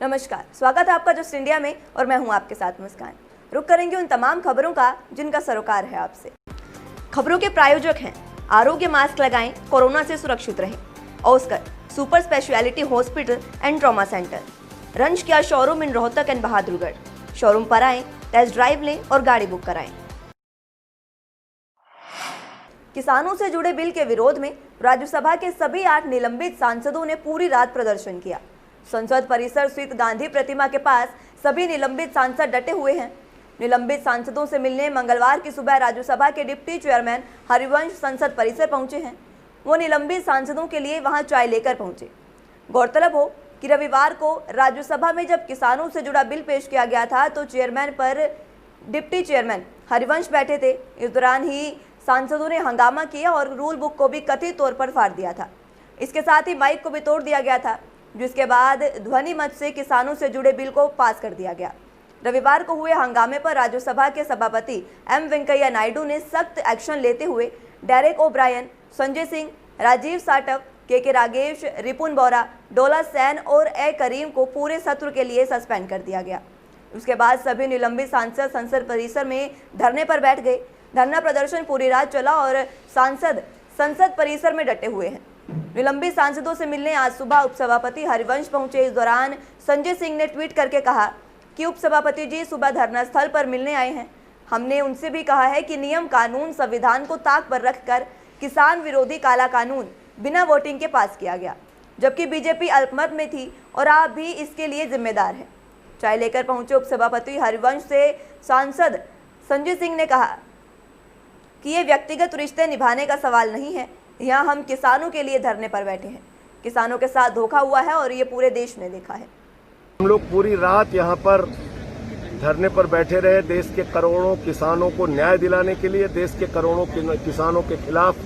नमस्कार, स्वागत है आपका जस्ट इंडिया में और मैं हूं आपके साथ मुस्कान। रुक करेंगे उन तमाम खबरों का जिनका सरोकार है आपसे। खबरों के प्रायोजक हैं आरोग्य मास्क लगाएं, कोरोना से सुरक्षित रहें। Oscar super speciality hospital and trauma centre, रंज किया showroom in Rohtak and Bahadurgarh. Showroom पर आएं, टेस्ट ड्राइव लें और गाड़ी बुक कराएं। किसानों से जुड़े बिल के विरोध में राज्यसभा के सभी 8 निलंबित सांसदों ने पूरी रात प्रदर्शन किया। संसद परिसर स्थित गांधी प्रतिमा के पास सभी निलंबित सांसद डटे हुए हैं। निलंबित सांसदों से मिलने मंगलवार की सुबह राज्यसभा के डिप्टी चेयरमैन हरिवंश संसद परिसर पहुंचे हैं। वो निलंबित सांसदों के लिए वहां चाय लेकर पहुंचे। गौरतलब हो कि रविवार को राज्यसभा में जब किसानों से जुड़ा बिल पेश किया गया था तो चेयरमैन पर डिप्टी चेयरमैन हरिवंश बैठे थे। इस दौरान ही सांसदों ने हंगामा किया और रूल बुक को भी कथित तौर पर फाड़ दिया था। इसके साथ ही माइक को भी तोड़ दिया गया था, जिसके बाद ध्वनि मत से किसानों से जुड़े बिल को पास कर दिया गया। रविवार को हुए हंगामे पर राज्यसभा के सभापति एम वेंकैया नायडू ने सख्त एक्शन लेते हुए डेरेक ओब्रायन, संजय सिंह, राजीव साटव, के रागेश, रिपुन बोरा, डोला सेन और ए करीम को पूरे सत्र के लिए सस्पेंड कर दिया गया। उसके बाद सभी निलंबित सांसद संसद परिसर में धरने पर बैठ गए। धरना प्रदर्शन पूरी रात चला और सांसद संसद परिसर में डटे हुए हैं। निलंबित सांसदों से मिलने आज सुबह उपसभापति हरिवंश पहुंचे। इस दौरान संजय सिंह ने ट्वीट करके कहा कि उपसभापति जी सुबह धरना स्थल पर मिलने आए हैं। हमने उनसे भी कहा है कि नियम कानून संविधान को ताक पर रखकर किसान विरोधी काला कानून बिना वोटिंग के पास किया गया, जबकि बीजेपी अल्पमत में थी और आप भी इसके लिए जिम्मेदार हैं। चाय लेकर पहुंचे उपसभापति हरिवंश से सांसद संजय सिंह ने कहा कि ये व्यक्तिगत रिश्ते निभाने का सवाल नहीं है। यहाँ हम किसानों के लिए धरने पर बैठे हैं। किसानों के साथ धोखा हुआ है और ये पूरे देश ने देखा है। हम लोग पूरी रात यहाँ पर धरने पर बैठे रहे, देश के करोड़ों किसानों को न्याय दिलाने के लिए। देश के करोड़ों किसानों के खिलाफ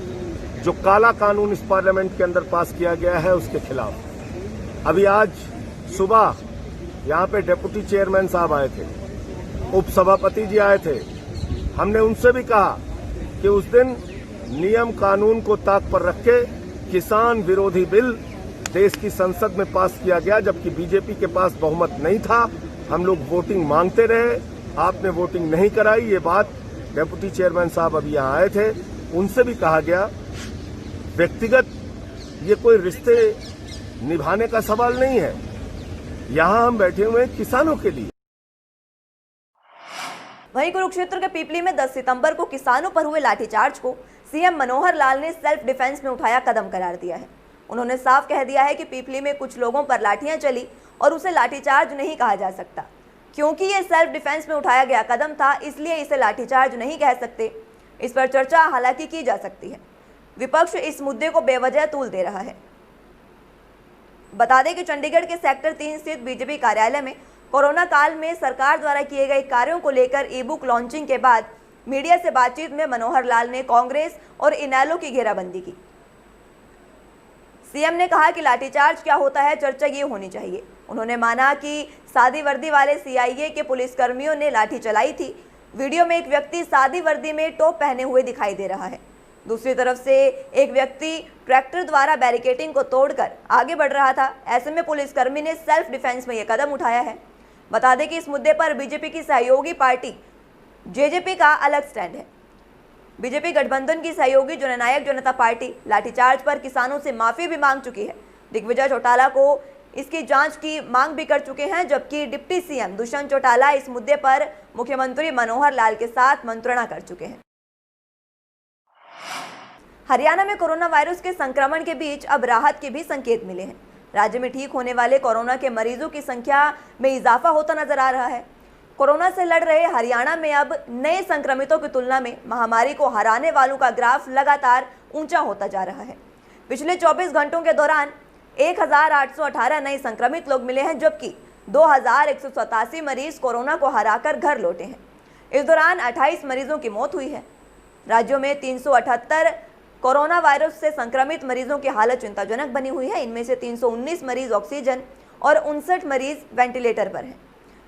जो काला कानून इस पार्लियामेंट के अंदर पास किया गया है उसके खिलाफ। अभी आज सुबह यहाँ पे डिप्टी चेयरमैन साहब आए थे, उपसभापति जी आए थे। हमने उनसे भी कहा कि उस दिन नियम कानून को ताक पर रख के किसान विरोधी बिल देश की संसद में पास किया गया, जबकि बीजेपी के पास बहुमत नहीं था। हम लोग वोटिंग मांगते रहे, आपने वोटिंग नहीं कराई। ये बात डिप्टी चेयरमैन साहब अभी यहाँ आए थे, उनसे भी कहा गया। व्यक्तिगत ये कोई रिश्ते निभाने का सवाल नहीं है। यहाँ हम बैठे हुए हैं किसानों के लिए। वहीं कुरुक्षेत्र के पीपली में 10 सितंबर को किसानों पर हुए लाठीचार्ज को सीएम मनोहर लाल ने सेल्फ डिफेंस में उठाया कदम करार दिया है। उन्होंने साफ कह दिया है कि पीपली में कुछ लोगों पर लाठियां चली और उसे लाठीचार्ज नहीं कहा जा सकता, क्योंकि ये सेल्फ डिफेंस में उठाया गया कदम था, इसलिए इसे लाठीचार्ज नहीं कह सकते। इस पर चर्चा हालांकि की जा सकती है। विपक्ष इस मुद्दे को बेवजह तूल दे रहा है। बता दें कि चंडीगढ़ के सेक्टर 3 स्थित बीजेपी कार्यालय में कोरोना काल में सरकार द्वारा किए गए कार्यों को लेकर ई बुक लॉन्चिंग के बाद मीडिया से बातचीत में मनोहर लाल ने कांग्रेस और इनेलो की घेराबंदी की। सीएम ने कहा कि लाठीचार्ज क्या होता है, चर्चा ये होनी चाहिए। उन्होंने माना कि सादी वर्दी वाले सीआईए के पुलिसकर्मियों ने लाठी चलाई थी। वीडियो में एक व्यक्ति सादी वर्दी में टोप पहने हुए दिखाई दे रहा है। दूसरी तरफ से एक व्यक्ति ट्रैक्टर द्वारा बैरिकेडिंग को तोड़कर आगे बढ़ रहा था। ऐसे में पुलिसकर्मी ने सेल्फ डिफेंस में यह कदम उठाया है। बता दें कि इस मुद्दे पर बीजेपी की सहयोगी पार्टी जेजेपी का अलग स्टैंड है। बीजेपी गठबंधन की सहयोगी जननायक जनता पार्टी लाठीचार्ज पर किसानों से माफी भी मांग चुकी है। दिग्विजय चौटाला को इसकी जांच की मांग भी कर चुके हैं, जबकि डिप्टी सीएम दुष्यंत चौटाला इस मुद्दे पर मुख्यमंत्री मनोहर लाल के साथ मंत्रणा कर चुके हैं। हरियाणा में कोरोना वायरस के संक्रमण के बीच अब राहत के भी संकेत मिले हैं। राज्य में ठीक होने वाले कोरोना के मरीजों की संख्या में इजाफा होता नजर आ रहा है। कोरोना से लड़ रहे हरियाणा में अब नए संक्रमितों की तुलना में महामारी को हराने वालों का ग्राफ लगातार ऊंचा होता जा रहा है। पिछले 24 घंटों के दौरान 1818 नए संक्रमित लोग मिले हैं, जबकि 2187 मरीज कोरोना को हराकर घर लौटे हैं। इस दौरान 28 मरीजों की मौत हुई है। राज्यों में 378 कोरोना वायरस से संक्रमित मरीजों की हालत चिंताजनक बनी हुई है। इनमें से 319 मरीज ऑक्सीजन और 59 मरीज वेंटिलेटर पर हैं।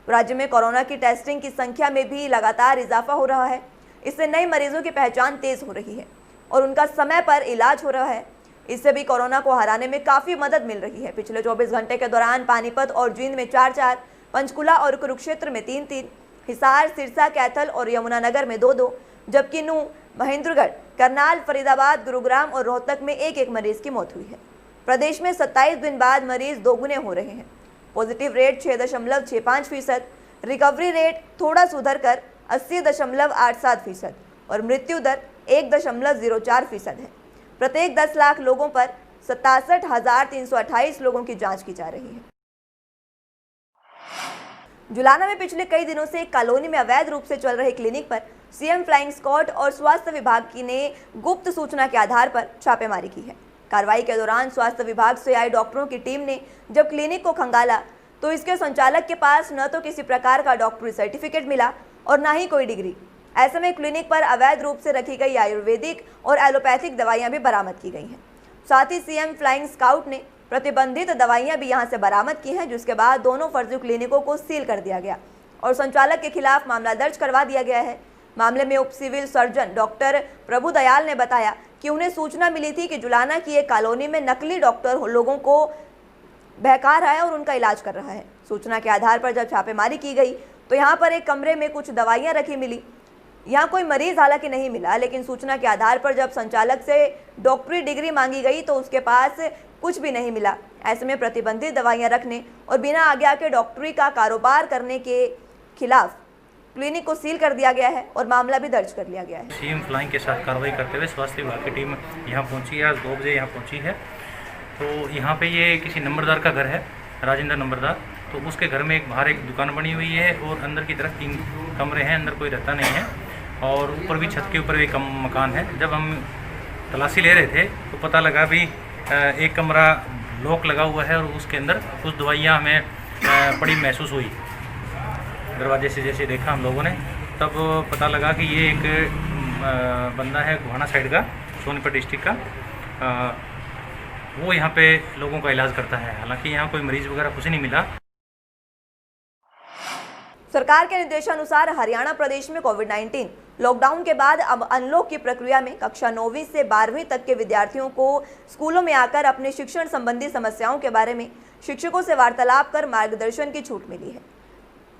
राज्य में कोरोना की टेस्टिंग की संख्या में भी लगातार इजाफा हो रहा है। इससे नए मरीजों की पहचान तेज हो रही है और उनका समय पर इलाज हो रहा है। इससे भी कोरोना को हराने में काफी मदद मिल रही है। पिछले 24 घंटे के दौरान पानीपत और जींद में 4-4, पंचकुला और कुरुक्षेत्र में 3-3, हिसार, सिरसा, कैथल और यमुनानगर में 2-2, जबकि नूंह, महेंद्रगढ़, करनाल, फरीदाबाद, गुरुग्राम और रोहतक में 1-1 मरीज की मौत हुई है। प्रदेश में 27 दिन बाद मरीज दोगुने हो रहे हैं। पॉजिटिव रेट 6.65%, रिकवरी रेट थोड़ा सुधर कर 80.87% और मृत्यु दर 1.04% है। प्रत्येक 10 लाख लोगों पर 67,328 लोगों की जांच की जा रही है। जुलाना में पिछले कई दिनों से एक कॉलोनी में अवैध रूप से चल रहे क्लिनिक पर सीएम फ्लाइंग स्क्वाड और स्वास्थ्य विभाग की ने गुप्त सूचना के आधार पर छापेमारी की है। कार्रवाई के दौरान स्वास्थ्य विभाग से आए डॉक्टरों की टीम ने जब क्लिनिक को खंगाला तो इसके संचालक के पास न तो किसी प्रकार का डॉक्टरी सर्टिफिकेट मिला और न ही कोई डिग्री। ऐसे में क्लिनिक पर अवैध रूप से रखी गई आयुर्वेदिक और एलोपैथिक दवाइयां भी बरामद की गई हैं। साथ ही सीएम फ्लाइंग स्काउट ने प्रतिबंधित दवाइयां भी यहां से बरामद की हैं, जिसके बाद दोनों फर्जी क्लिनिकों को सील कर दिया गया और संचालक के खिलाफ मामला दर्ज करवा दिया गया है। मामले में उप सिविल सर्जन डॉक्टर प्रभुदयाल ने बताया कि उन्हें सूचना मिली थी कि जुलाना की एक कॉलोनी में नकली डॉक्टर लोगों को बहका रहा है और उनका इलाज कर रहा है। सूचना के आधार पर जब छापेमारी की गई तो यहाँ पर एक कमरे में कुछ दवाइयाँ रखी मिली। यहाँ कोई मरीज हालांकि नहीं मिला, लेकिन सूचना के आधार पर जब संचालक से डॉक्टरी डिग्री मांगी गई तो उसके पास कुछ भी नहीं मिला। ऐसे में प्रतिबंधित दवाइयाँ रखने और बिना आज्ञा के डॉक्टरी का कारोबार करने के खिलाफ क्लिनिक को सील कर दिया गया है और मामला भी दर्ज कर लिया गया है। सीएम फ्लाइंग के साथ कार्रवाई करते हुए स्वास्थ्य विभाग की टीम यहाँ पहुँची है। आज 2 बजे यहाँ पहुँची है। तो यहाँ पे ये किसी नंबरदार का घर है, राजेंद्र नंबरदार। तो उसके घर में बाहर एक दुकान बनी हुई है और अंदर की तरफ 3 कमरे हैं, अंदर कोई रहता नहीं है और ऊपर भी छत के ऊपर एक मकान है। जब हम तलाशी ले रहे थे तो पता लगा भी एक कमरा लॉक लगा हुआ है और उसके अंदर कुछ दवाइयाँ हमें पड़ी महसूस हुई। दरवाजे से जैसे देखा हम लोगों ने तब पता लगा कि ये एक बंदा है गोहाना साइड का, सोनीपत डिस्ट्रिक्ट का। वो यहाँ पे लोगों का इलाज करता है। हालांकि यहाँ कोई मरीज वगैरह कुछ नहीं मिला। सरकार के निर्देशानुसार हरियाणा प्रदेश में कोविड-19 लॉकडाउन के बाद अब अनलॉक की प्रक्रिया में कक्षा 9वीं से 12वीं तक के विद्यार्थियों को स्कूलों में आकर अपने शिक्षण संबंधी समस्याओं के बारे में शिक्षकों से वार्तालाप कर मार्गदर्शन की छूट मिली है,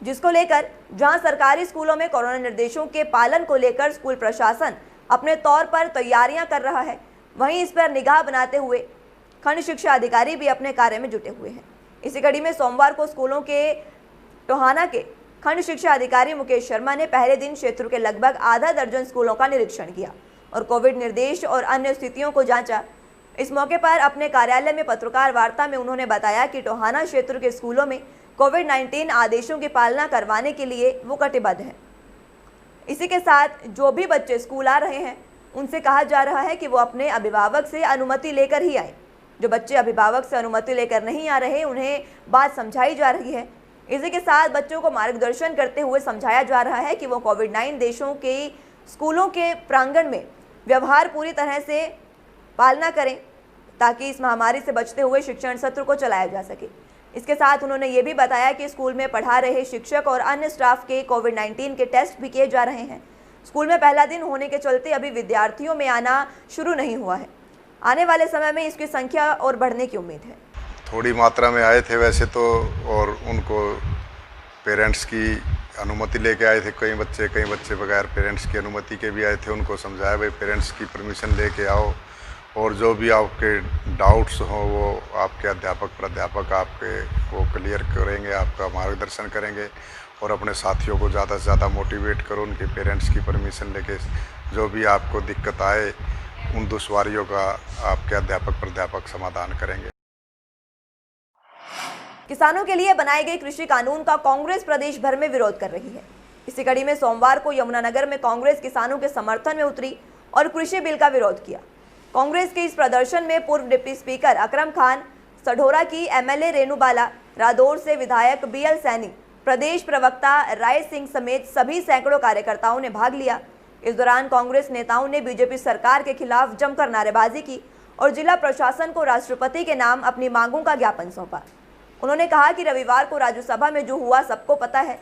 जिसको लेकर जहां सरकारी स्कूलों में कोरोना निर्देशों के पालन को लेकर स्कूल प्रशासन अपने तौर पर तैयारियां कर रहा है, वहीं इस पर निगाह बनाते हुए खंड शिक्षा अधिकारी भी अपने कार्य में जुटे हुए हैं। इसी कड़ी में सोमवार को स्कूलों के टोहाना के खंड शिक्षा अधिकारी मुकेश शर्मा ने पहले दिन क्षेत्र के लगभग आधा दर्जन स्कूलों का निरीक्षण किया और कोविड निर्देश और अन्य स्थितियों को जांचा। इस मौके पर अपने कार्यालय में पत्रकार वार्ता में उन्होंने बताया कि टोहाना क्षेत्र के स्कूलों में कोविड-19 आदेशों की पालना करवाने के लिए वो कटिबद्ध हैं। इसी के साथ जो भी बच्चे स्कूल आ रहे हैं उनसे कहा जा रहा है कि वो अपने अभिभावक से अनुमति लेकर ही आए। जो बच्चे अभिभावक से अनुमति लेकर नहीं आ रहे उन्हें बात समझाई जा रही है। इसी के साथ बच्चों को मार्गदर्शन करते हुए समझाया जा रहा है कि वो कोविड-19 देशों के स्कूलों के प्रांगण में व्यवहार पूरी तरह से पालना करें ताकि इस महामारी से बचते हुए शिक्षण सत्र को चलाया जा सके। इसके साथ उन्होंने ये भी बताया कि स्कूल में पढ़ा रहे शिक्षक और अन्य स्टाफ के कोविड-19 के टेस्ट भी किए जा रहे हैं। स्कूल में पहला दिन होने के चलते अभी विद्यार्थियों में आना शुरू नहीं हुआ है। आने वाले समय में इसकी संख्या और बढ़ने की उम्मीद है। थोड़ी मात्रा में आए थे वैसे तो, और उनको पेरेंट्स की अनुमति लेके आए थे। कई बच्चे बगैर पेरेंट्स की अनुमति के भी आए थे। उनको समझाया भाई पेरेंट्स की परमिशन लेके आओ और जो भी आपके डाउट्स हों वो आपके अध्यापक प्राध्यापक आपके वो क्लियर करेंगे, आपका मार्गदर्शन करेंगे और अपने साथियों को ज़्यादा से ज़्यादा मोटिवेट करो। उनके पेरेंट्स की परमिशन लेके जो भी आपको दिक्कत आए उन दुश्वारियों का आपके अध्यापक प्राध्यापक समाधान करेंगे। किसानों के लिए बनाए गए कृषि कानून का कांग्रेस प्रदेश भर में विरोध कर रही है। इसी कड़ी में सोमवार को यमुनानगर में कांग्रेस किसानों के समर्थन में उतरी और कृषि बिल का विरोध किया। कांग्रेस के इस प्रदर्शन में पूर्व डिप्टी स्पीकर अकरम खान, सढौरा की एमएलए रेणुबाला, रादौर से विधायक बीएल सैनी, प्रदेश प्रवक्ता राय सिंह समेत सभी सैकड़ों कार्यकर्ताओं ने भाग लिया। इस दौरान कांग्रेस नेताओं ने बीजेपी सरकार के खिलाफ जमकर नारेबाजी की और जिला प्रशासन को राष्ट्रपति के नाम अपनी मांगों का ज्ञापन सौंपा। उन्होंने कहा कि रविवार को राज्यसभा में जो हुआ सबको पता है।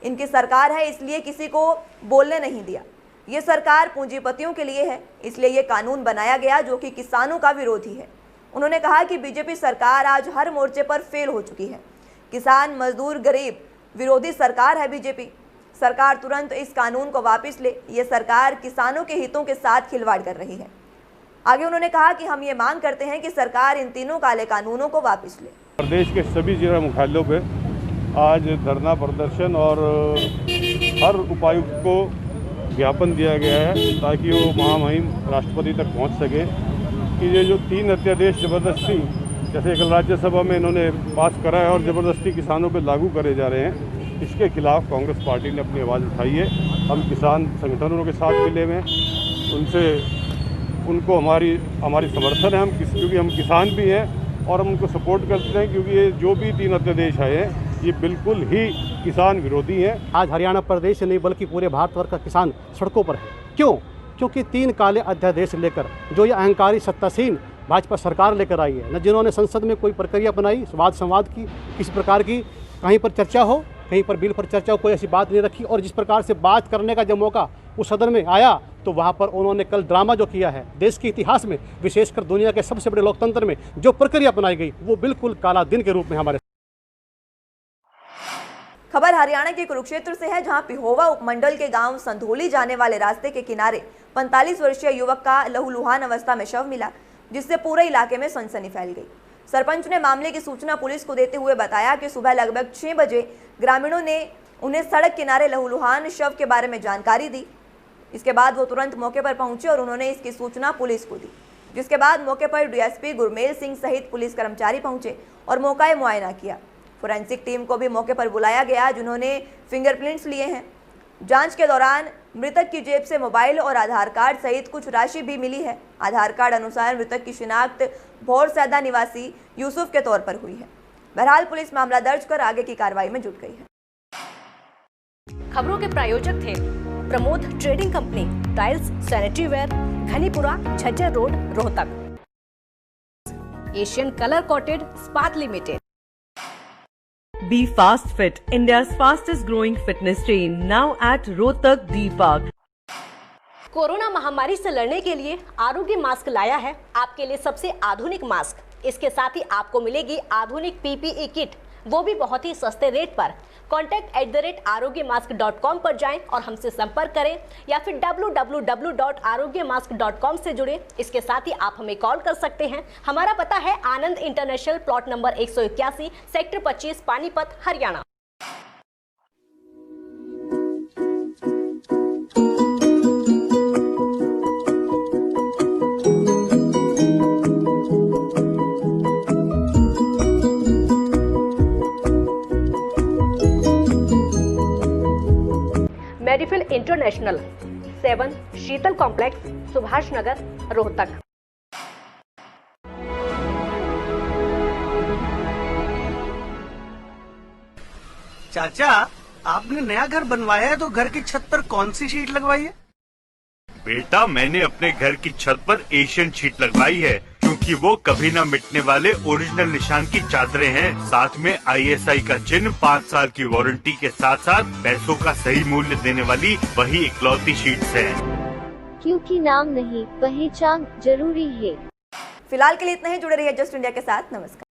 इनकी सरकार है इसलिए किसी को बोलने नहीं दिया। ये सरकार पूंजीपतियों के लिए है, इसलिए ये कानून बनाया गया जो कि किसानों का विरोधी है। उन्होंने कहा कि बीजेपी सरकार आज हर मोर्चे पर फेल हो चुकी है। किसान, मजदूर, गरीब विरोधी सरकार है बीजेपी। सरकार तुरंत इस कानून को वापस ले। ये सरकार किसानों के हितों के साथ खिलवाड़ कर रही है। आगे उन्होंने कहा कि हम ये मांग करते हैं कि सरकार इन तीनों काले कानूनों को वापस ले। प्रदेश के सभी जिला मुख्यालयों पे आज धरना प्रदर्शन और हर उपायुक्त को ज्ञापन दिया गया है ताकि वो महामहिम राष्ट्रपति तक पहुंच सके कि ये जो 3 अध्यादेश ज़बरदस्ती, जैसे कल राज्यसभा में इन्होंने पास करा है और ज़बरदस्ती किसानों पे लागू करे जा रहे हैं, इसके खिलाफ कांग्रेस पार्टी ने अपनी आवाज़ उठाई है। हम किसान संगठनों के साथ मिले हुए हैं, उनको हमारी समर्थन है, क्योंकि हम किसान भी हैं और हम उनको सपोर्ट करते हैं, क्योंकि ये जो भी 3 अध्यादेश आए हैं ये बिल्कुल ही किसान विरोधी हैं। आज हरियाणा प्रदेश से नहीं बल्कि पूरे भारतवर्ष का किसान सड़कों पर है। क्यों? क्योंकि 3 काले अध्यादेश लेकर जो ये अहंकारी सत्तासीन भाजपा सरकार लेकर आई है, न जिन्होंने संसद में कोई प्रक्रिया बनाई, वाद संवाद की, किसी प्रकार की कहीं पर चर्चा हो, कहीं पर बिल पर चर्चा हो, कोई ऐसी बात नहीं रखी। और जिस प्रकार से बात करने का जब मौका उस सदन में आया तो वहाँ पर उन्होंने कल ड्रामा जो किया है, देश के इतिहास में, विशेषकर दुनिया के सबसे बड़े लोकतंत्र में जो प्रक्रिया अपनाई गई वो बिल्कुल काला दिन के रूप में हमारे। खबर हरियाणा के कुरुक्षेत्र से है, जहां पिहोवा उपमंडल के गांव संधोली जाने वाले रास्ते के किनारे 45 वर्षीय युवक का लहूलुहान अवस्था में शव मिला, जिससे पूरे इलाके में सनसनी फैल गई। सरपंच ने मामले की सूचना पुलिस को देते हुए बताया कि सुबह लगभग 6 बजे ग्रामीणों ने उन्हें सड़क किनारे लहूलुहान शव के बारे में जानकारी दी। इसके बाद वो तुरंत मौके पर पहुंचे और उन्होंने इसकी सूचना पुलिस को दी, जिसके बाद मौके पर डीएसपी गुरमेल सिंह सहित पुलिस कर्मचारी पहुंचे और मौका मुआयना किया। फोरेंसिक टीम को भी मौके पर बुलाया गया, जिन्होंने फिंगरप्रिंट्स लिए हैं। जांच के दौरान मृतक की जेब से मोबाइल और आधार कार्ड सहित कुछ राशि भी मिली है। आधार कार्ड अनुसार मृतक की शिनाख्त भौरसैदा निवासी यूसुफ के तौर पर हुई है। बहरहाल पुलिस मामला दर्ज कर आगे की कार्रवाई में जुट गई है। खबरों के प्रायोजक थे Pramod trading company, tiles, sanitary ware, Ghanipura, Jhajjar road, Rohtak. Asian colour coated स्पात limited. Be Fast Fit, India's fastest growing fitness chain, now at Rohtak D Park. Corona महामारी से लड़ने के लिए आरोग्य मास्क लाया है आपके लिए सबसे आधुनिक मास्क। इसके साथ ही आपको मिलेगी आधुनिक पीपीई किट, वो भी बहुत ही सस्ते रेट पर। contact@arogyamask.com पर जाएं और हमसे संपर्क करें या फिर www.arogyamask.com से जुड़े। इसके साथ ही आप हमें कॉल कर सकते हैं। हमारा पता है Anand international, plot number 181, sector 25, Panipat, Haryana. Medifil international, 7 Sheetal complex, Subhash Nagar, Rohtak. चाचा, आपने नया घर बनवाया है तो घर की छत पर कौन सी शीट लगवाई है? बेटा, मैंने अपने घर की छत पर एशियन शीट लगवाई है, क्योंकि वो कभी न मिटने वाले ओरिजिनल निशान की चादरें हैं। साथ में ISI का चिन्ह, 5 साल की वारंटी के साथ साथ पैसों का सही मूल्य देने वाली वही इकलौती शीट्स हैं। क्योंकि नाम नहीं, पहचान जरूरी है। फिलहाल के लिए इतना ही। जुड़े रहिए जस्ट इंडिया के साथ। नमस्कार।